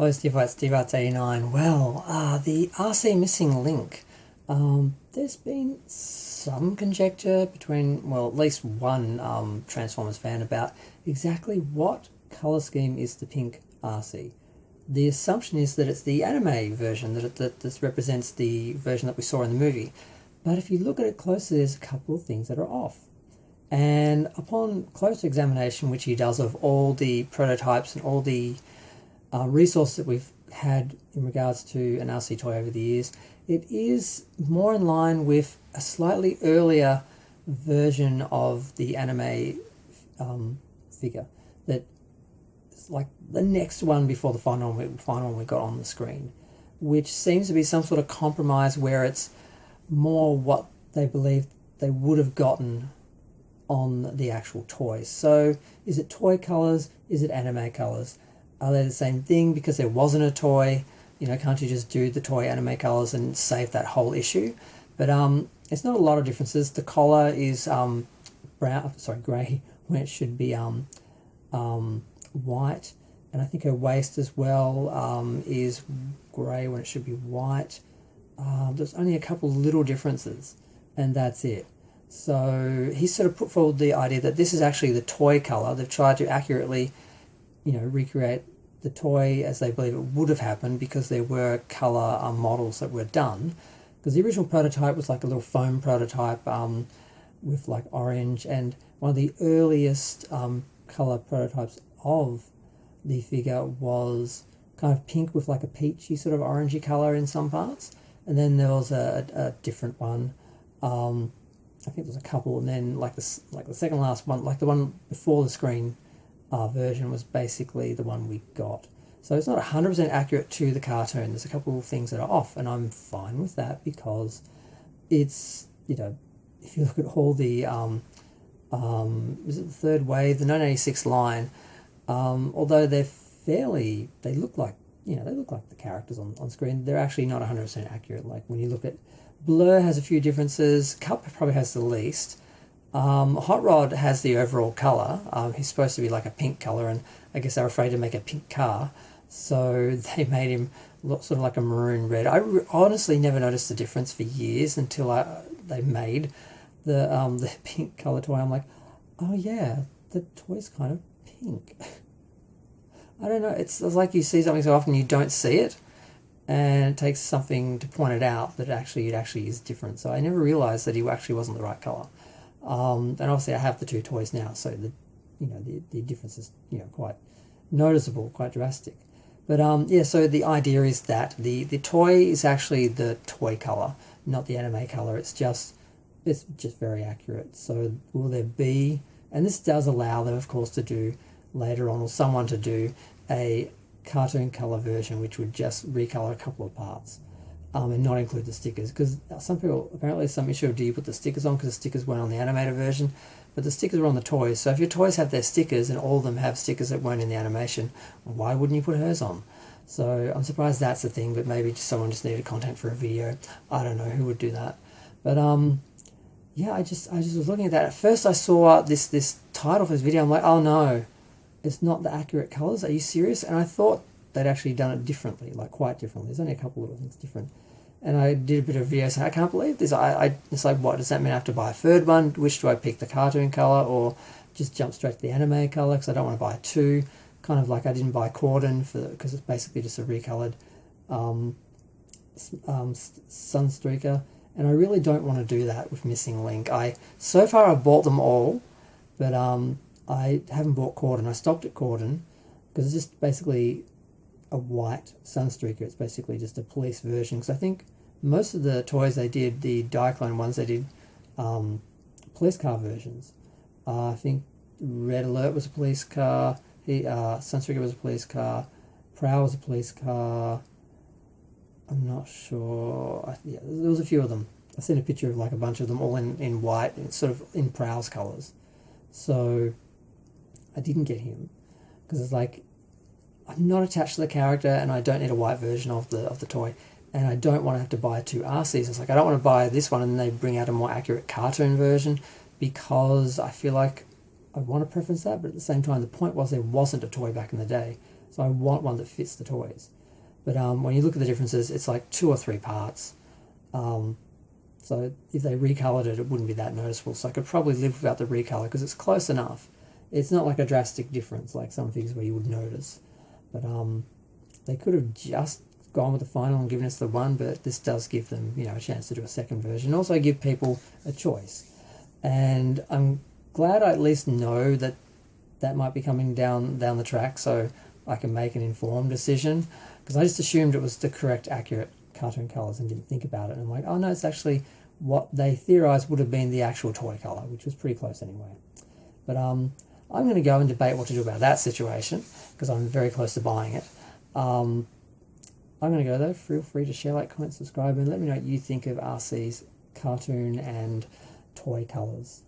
Hello, Steve White, Steve Arts 89. Well, the Arcee missing link. There's been some conjecture between, well, at least one Transformers fan about exactly what colour scheme is the pink Arcee. The assumption is that it's the anime version, that this represents the version that we saw in the movie. But if you look at it closely, there's a couple of things that are off. And upon closer examination, which he does of all the prototypes and all the resources that we've had in regards to an Arcee toy over the years, it is more in line with a slightly earlier version of the anime figure. That it's like the next one before the final one we got on the screen, which seems to be some sort of compromise where it's more what they believe they would have gotten on the actual toys. So is it toy colours? Is it anime colours? Are they the same thing because there wasn't a toy? You know, can't you just do the toy anime colours and save that whole issue? But it's not a lot of differences. The collar is grey when it should be white, and I think her waist as well is grey when it should be white. There's only a couple little differences, and that's it. So he sort of put forward the idea that this is actually the toy colour. They've tried to accurately, recreate the toy as they believe it would have happened because there were colour models that were done. Because the original prototype was like a little foam prototype with like orange, and one of the earliest colour prototypes of the figure was kind of pink with like a peachy sort of orangey colour in some parts. And then there was a different one. I think there's a couple, and then like the second last one, like the one before the screen version was basically the one we got. So it's not 100% accurate to the cartoon. There's a couple of things that are off, and I'm fine with that because it's, if you look at all the, is it the third wave, the 1986 line, although they look like the characters on screen, they're actually not 100% accurate. Like when you look at Blur has a few differences, Cup probably has the least. Hot Rod has the overall colour. He's supposed to be like a pink colour, and I guess they're afraid to make a pink car, so they made him look sort of like a maroon red. I honestly never noticed the difference for years until they made the pink colour toy. I'm like, oh yeah, the toy's kind of pink. I don't know, it's like you see something so often you don't see it, and it takes something to point it out that it actually is different. So I never realised that he actually wasn't the right colour. And obviously I have the two toys now, so the difference is quite noticeable, quite drastic. But so the idea is that the toy is actually the toy colour, not the anime colour. It's just very accurate. So will there be, and this does allow them of course to do later on, or someone to do a cartoon colour version which would just recolour a couple of parts and not include the stickers, because some people, apparently some issue of do you put the stickers on because the stickers weren't on the animated version, but the stickers were on the toys. So if your toys have their stickers and all of them have stickers that weren't in the animation, why wouldn't you put hers on? So I'm surprised that's the thing, but maybe someone just needed content for a video. I don't know who would do that. But yeah, I just was looking at that. At first I saw this title for this video, I'm like, oh no, it's not the accurate colours, are you serious? And I thought they'd actually done it differently, like quite differently. There's only a couple of things different. And I did a bit of video saying, I can't believe this. It's like, what, does that mean I have to buy a third one? Which do I pick, the cartoon colour or just jump straight to the anime colour? Because I don't want to buy two. Kind of like I didn't buy Cordon because it's basically just a recoloured Sunstreaker. And I really don't want to do that with Missing Link. So far I've bought them all, but I haven't bought Cordon. I stopped at Cordon because it's just basically a white Sunstreaker. It's basically just a police version, because I think most of the toys they did, the Diaclone ones, they did police car versions. I think Red Alert was a police car, Sunstreaker was a police car, Prowl was a police car. I'm not sure. Yeah, there was a few of them. I've seen a picture of like a bunch of them all in white, and sort of in Prowl's colours. So I didn't get him because it's like, I'm not attached to the character and I don't need a white version of the toy, and I don't want to have to buy two Arcees. It's like, I don't want to buy this one and then they bring out a more accurate cartoon version, because I feel like I want to preference that, but at the same time the point was there wasn't a toy back in the day. So I want one that fits the toys. But when you look at the differences, it's like 2 or 3 parts. So if they recolored it, it wouldn't be that noticeable. So I could probably live without the recolor because it's close enough. It's not like a drastic difference like some figures where you would notice. But they could have just gone with the final and given us the one, but this does give them, a chance to do a second version. Also give people a choice. And I'm glad I at least know that that might be coming down the track, so I can make an informed decision, because I just assumed it was the correct, accurate cartoon colours and didn't think about it. And I'm like, oh no, it's actually what they theorised would have been the actual toy colour, which was pretty close anyway. But I'm going to go and debate what to do about that situation, because I'm very close to buying it. I'm going to go though. Feel free to share, like, comment, subscribe, and let me know what you think of Arcee's cartoon and toy colours.